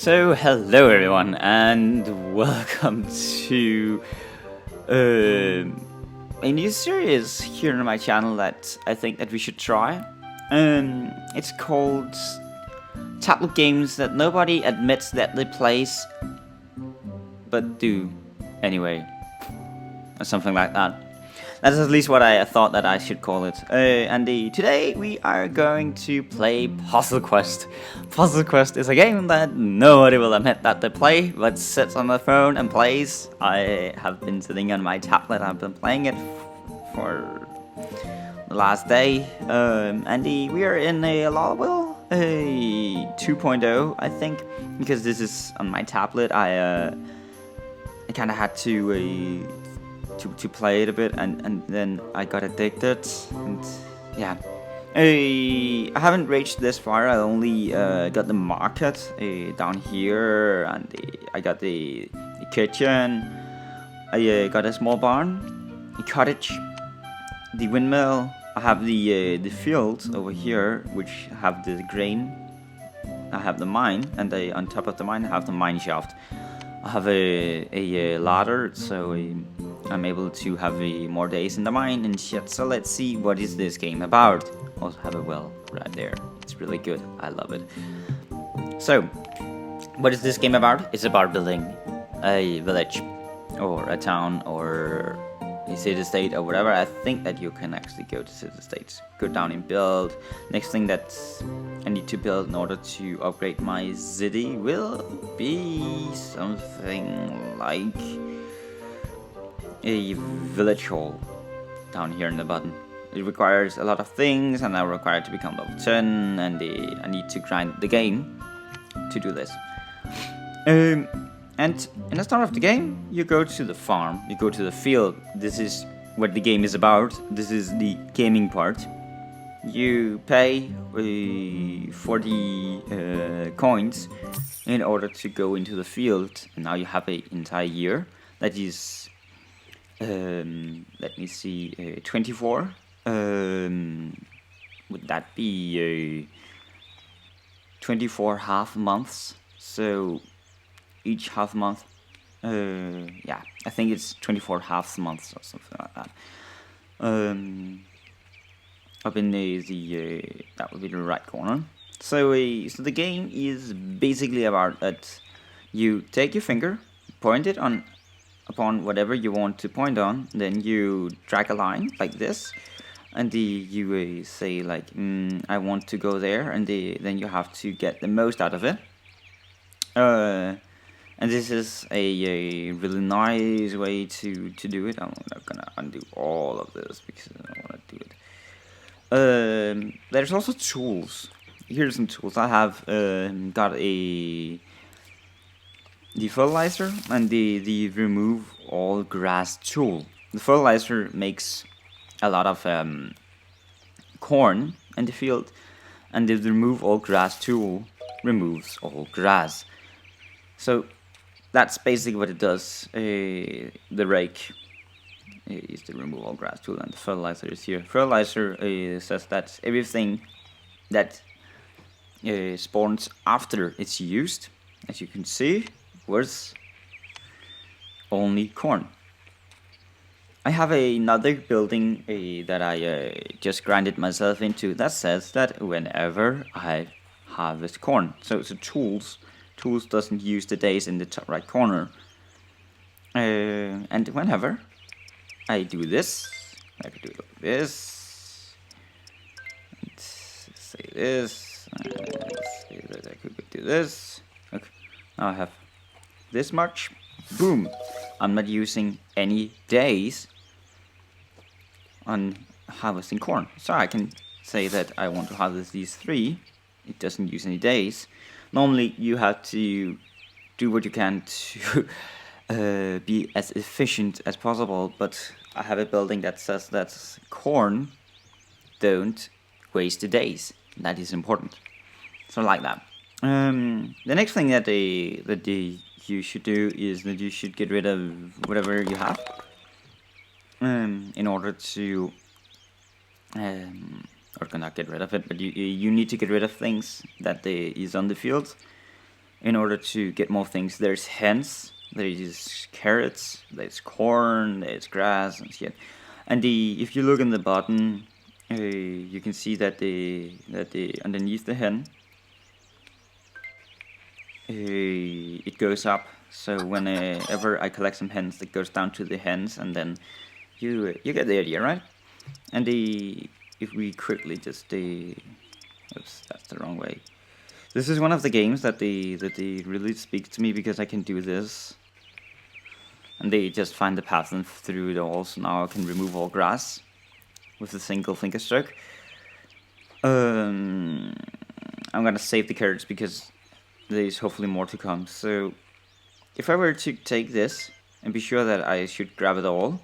So, hello everyone, and welcome to a new series here on my channel that I think that we should try. It's called tablet games that nobody admits that they plays, but do anyway, or something like that. That's at least what I thought that I should call it. Today we are going to play Puzzle Quest. Puzzle Quest is a game that nobody will admit that they play, but sits on the phone and plays. I have been sitting on my tablet, I've been playing it for the last day. We are in a Lolpi, a 2.0, I think, because this is on my tablet. I kind of had to play it a bit, and then I got addicted, and yeah. I haven't reached this far. I only got the market down here, and I got the kitchen. I got a small barn, a cottage, the windmill. I have the field over here, which have the grain. I have the mine, and on top of the mine I have the mine shaft. I have a ladder, so I'm able to have more days in the mine and shit. So let's see, what is this game about? Also have a well right there. It's really good. I love it. So, what is this game about? It's about building a village, or a town, or a city-state, or whatever. I think that you can actually go to city-states. Go down and build. Next thing that I need to build in order to upgrade my city will be something like a village hall down here in the bottom. It requires a lot of things, and I'm required to become level 10, and I need to grind the game to do this. And in the start of the game, you go to the farm, you go to the field. This is what the game is about. This is the gaming part. You pay 40 coins in order to go into the field, and now you have an entire year. That is, let me see, 24. Would that be 24 half months? So each half month, yeah, I think it's 24 half months or something like that. Up in the that would be the right corner. So the game is basically about that. You take your finger, point it upon whatever you want to point on, then you drag a line like this, and you say like, I want to go there, and then you have to get the most out of it. And this is a really nice way to do it. I'm not gonna undo all of this because I don't want to do it. There's also tools. Here's some tools. I have got the fertilizer and the remove all grass tool. The fertilizer makes a lot of corn in the field, and the remove all grass tool removes all grass. So that's basically what it does. The rake is the remove all grass tool, and the fertilizer is here. Fertilizer says that everything that spawns after it's used, as you can see, was only corn. I have another building that I just grinded myself into that says that whenever I harvest corn. So tools doesn't use the days in the top right corner. And whenever I do this, I could do it like this, and say this, and say that I could do this. Okay, now I have this much. Boom! I'm not using any days on harvesting corn. So I can say that I want to harvest these 3. It doesn't use any days. Normally you have to do what you can to be as efficient as possible, but I have a building that says that corn don't waste the days. That is important. So like that. The next thing that you should do is that you should get rid of whatever you have in order to or cannot get rid of it, but you need to get rid of things that is on the field in order to get more things. There's hens, there's carrots, there's corn, there's grass and shit. And if you look in the bottom, you can see that the underneath the hen, it goes up. So whenever I collect some hens, it goes down to the hens, and then you get the idea, right? And if we quickly just oops, that's the wrong way. This is one of the games that they really speak to me, because I can do this, and they just find the pattern through it all. So now I can remove all grass with a single finger stroke. I'm gonna save the carrots because there's hopefully more to come. So if I were to take this and be sure that I should grab it all,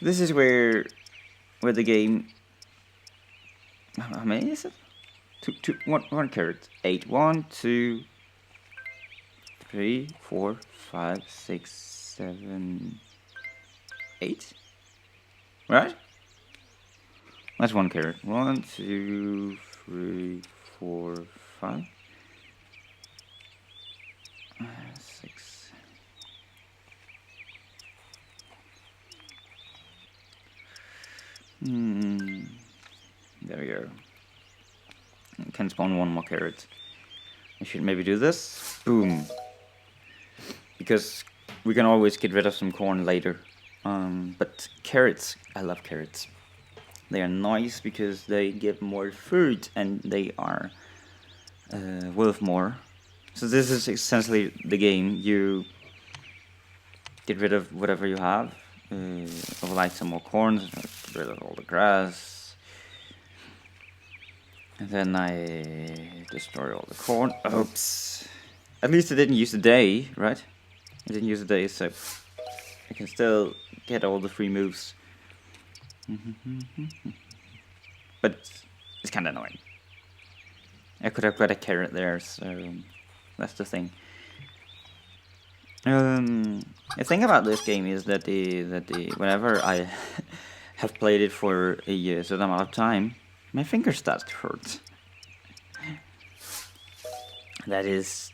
this is where the game. How many is it? One carrot. 8. 1, 2, 3, 4, 5, 6, 7, 8. Right? That's one carrot. 1, 2, 3, 4, 5, 6. There we go. I can spawn one more carrot. I should maybe do this. Boom. Because we can always get rid of some corn later. But carrots, I love carrots. They are nice because they give more food and they are worth more. So this is essentially the game. You get rid of whatever you have. I would like some more corn. Get rid of all the grass. And then I destroy all the corn. Oops. At least I didn't use the day, right? I didn't use the day, so I can still get all the free moves. But it's kind of annoying. I could have got a carrot there, so that's the thing. The thing about this game is that whenever I have played it for a certain amount of time, my finger starts to hurt. That is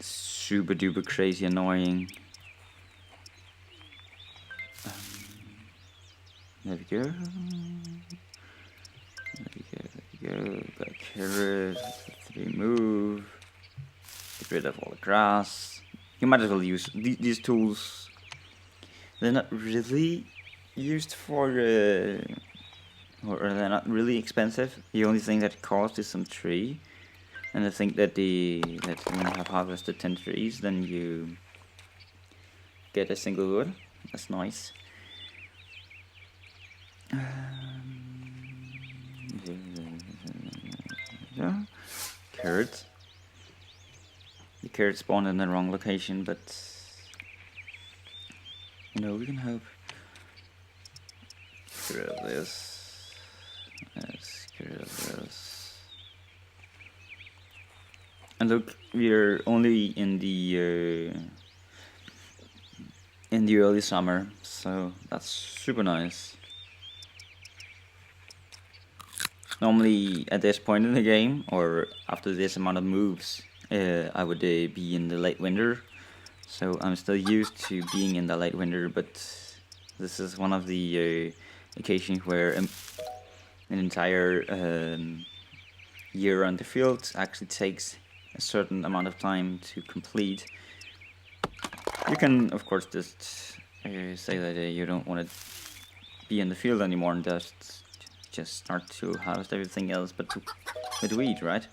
super duper crazy annoying. There we go. Got a carrot. 3 move. Get rid of all the grass. You might as well use these tools. They're not really used for, or they're not really expensive. The only thing that costs is some tree. And I think that when you have harvested 10 trees, then you get a single wood. That's nice. Carrot. The carrot spawned in the wrong location, but you know, we can hope. Get rid of this. Let's get rid of this. And look, we're only in the early summer, so that's super nice. Normally, at this point in the game, or after this amount of moves, I would be in the late winter. So I'm still used to being in the late winter, but this is one of the occasions where an entire year on the field actually takes a certain amount of time to complete. You can, of course, just say that you don't want to be in the field anymore and just start to harvest everything else but with wheat, right?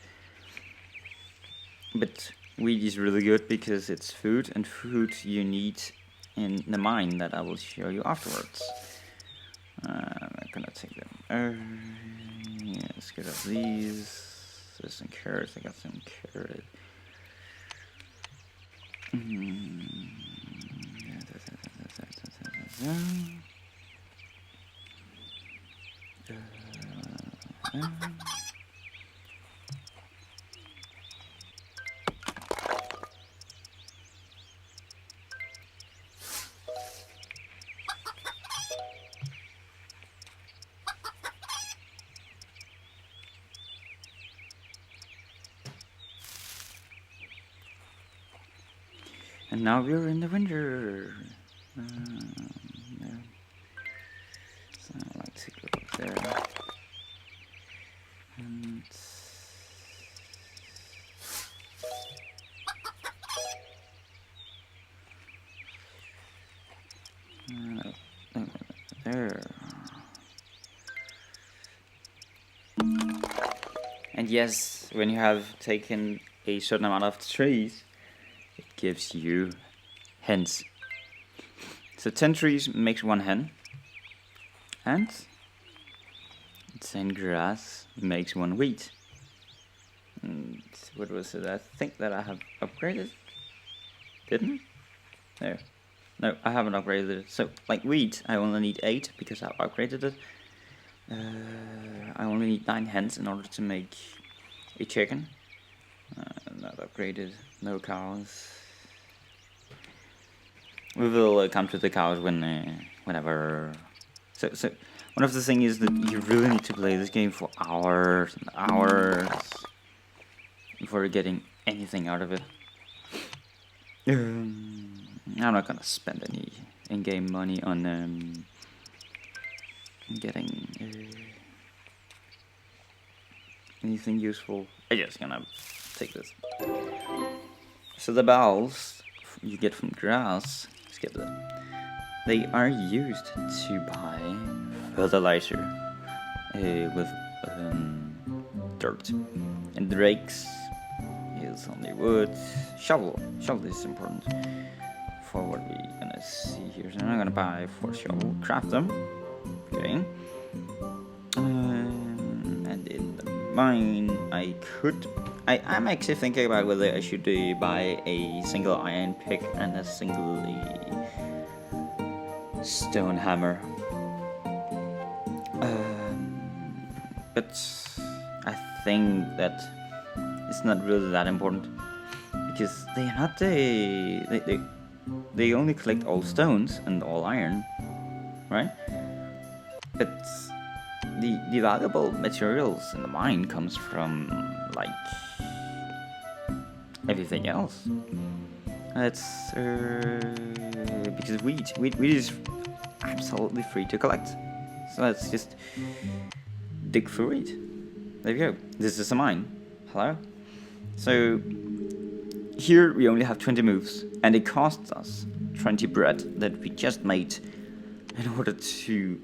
But wheat is really good because it's food, and food you need in the mine that I will show you afterwards. I'm gonna take them. Yeah, let's get up these. There's some carrots. I got some carrot. And now we're in the winter. Yeah. So I like to go up there. And there. And yes, when you have taken a certain amount of trees, it gives you hens. So 10 trees makes 1 hen, and 10 grass makes 1 wheat. And what was it? I think that I have upgraded. Didn't I? No, I haven't upgraded it. So, like wheat, I only need 8 because I've upgraded it. I only need 9 hens in order to make a chicken. Not upgraded. No cows. We will come to the cows whenever. So one of the things is that you really need to play this game for hours and hours before getting anything out of it. I'm not gonna spend any in-game money on getting anything useful. I'm just gonna take this. So the bells you get from grass, skip that. They are used to buy fertilizer with dirt, and the rakes is only wood. Shovel is important for what we're gonna see here. So I'm not gonna buy 4 shovel, craft them. Okay. And in the mine, I'm actually thinking about whether I should buy a single iron pick and a single stone hammer. But I think that it's not really that important because they are not they only collect all stones and all iron, right? But the valuable materials in the mine comes from like everything else. It's because wheat is absolutely free to collect. So let's just dig for wheat. There we go. This is a mine. Hello. So here we only have 20 moves, and it costs us 20 bread that we just made in order to.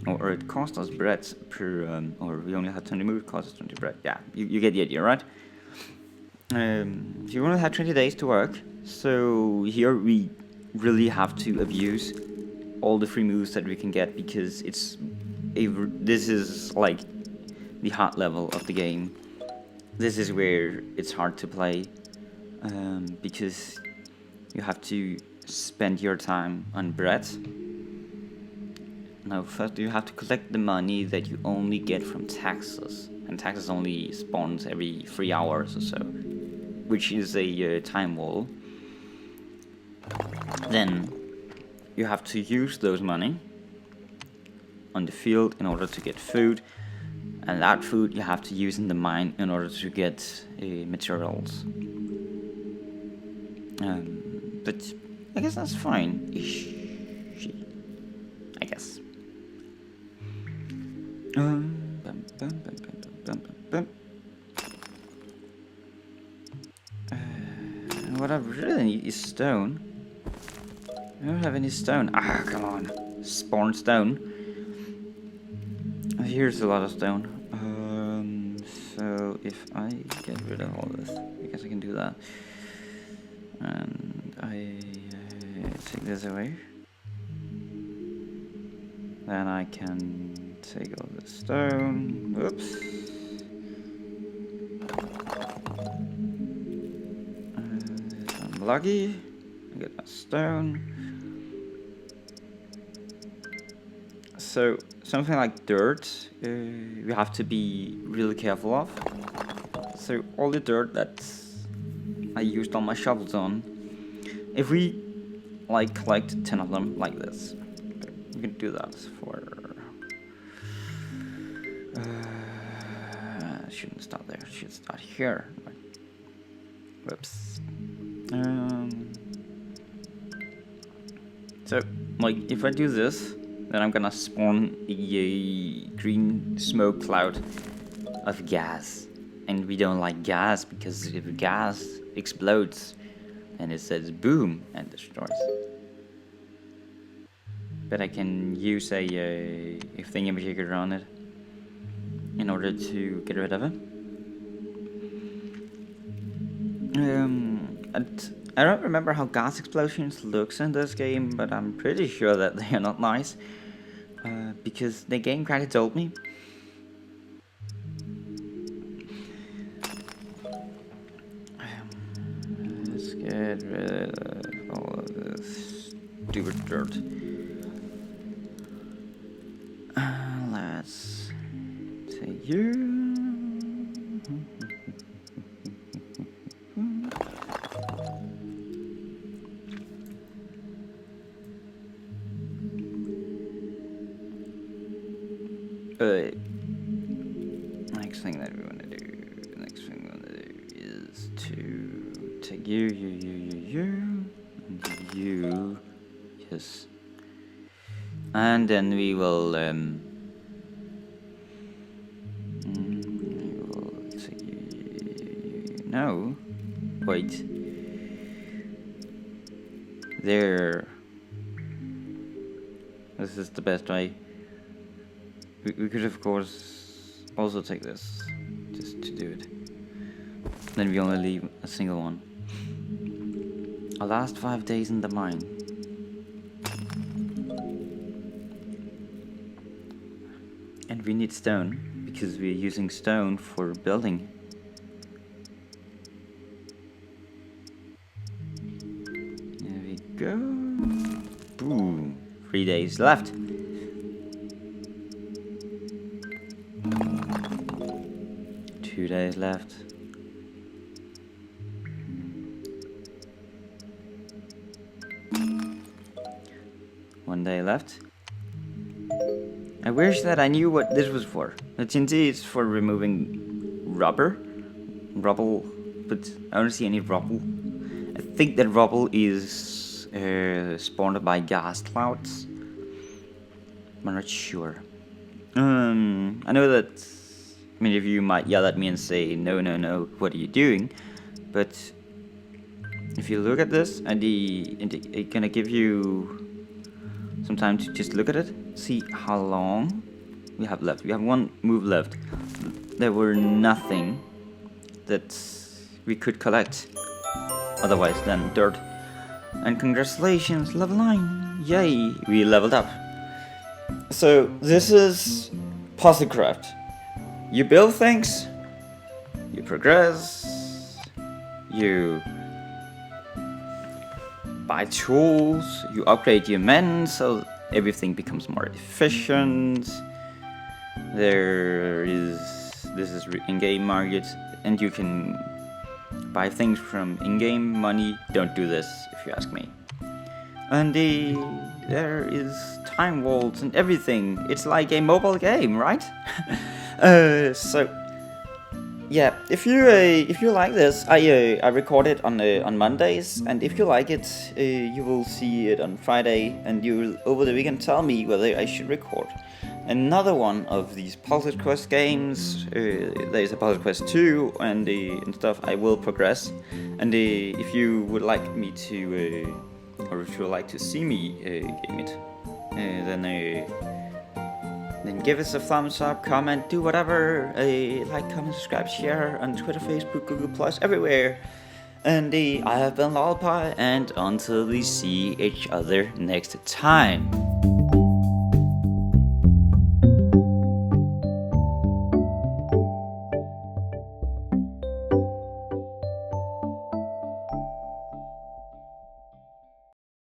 Or it cost us bread per, or we only had 20 moves, cost us 20 bread. Yeah, you get the idea, right? You only have 20 days to work, so here we really have to abuse all the free moves that we can get because this is like the hard level of the game. This is where it's hard to play because you have to spend your time on bread. Now, first you have to collect the money that you only get from taxes, and taxes only spawns every 3 hours or so, which is a time wall. Then you have to use those money on the field in order to get food, and that food you have to use in the mine in order to get materials. But I guess that's fine. I guess. What I really need is stone. I don't have any stone. Ah, come on. Spawn stone. Here's a lot of stone. So if I get rid of all this, I guess I can do that. And I take this away. Then I can take all the stone. Oops. If I'm lucky, I get that stone. So something like dirt, we have to be really careful of. So all the dirt that I used all my shovels on, if we like collect 10 of them like this, we can do that for. Shouldn't start there. Should start here. Whoops. So, like, if I do this, then I'm gonna spawn a green smoke cloud of gas. And we don't like gas, because if gas explodes, then it says boom and destroys. But I can use a thingamajigger on it in order to get rid of it. I don't remember how gas explosions looks in this game, but I'm pretty sure that they are not nice, because the game kinda told me. Let's get rid of all of this stupid dirt. Let's take you. Next thing that we want to do is to take you, and you, yes, and then we will take you. No, wait, there. This is the best way. We could, of course, also take this, just to do it. Then we only leave a single one. Our last 5 days in the mine. And we need stone, because we're using stone for building. There we go. Boom. 3 days left. Two days left. One day left. I wish that I knew what this was for. The TNT is for removing rubble, but I don't see any rubble. I think that rubble is spawned by gas clouds. I'm not sure. I know that many of you might yell at me and say, no, what are you doing? But if you look at this, and it's gonna give you some time to just look at it, see how long we have left. We have one move left. There were nothing that we could collect otherwise than dirt. And congratulations, level 9! Yay, we leveled up. So this is Puzzlecraft. You build things, you progress, you buy tools, you upgrade your men so everything becomes more efficient. This is in-game market, and you can buy things from in-game money. Don't do this if you ask me. And there is time vaults and everything. It's like a mobile game, right? So yeah, if you like this, I record it on Mondays, and if you like it, you will see it on Friday, and you will over the weekend tell me whether I should record another one of these Puzzle Quest games. There's a Puzzle Quest 2 and stuff. I will progress, and if you would like me to, or if you would like to see me game it, then give us a thumbs up, comment, do whatever, like, comment, subscribe, share on Twitter, Facebook, Google+, everywhere. And I have been Lolpi, and until we see each other next time.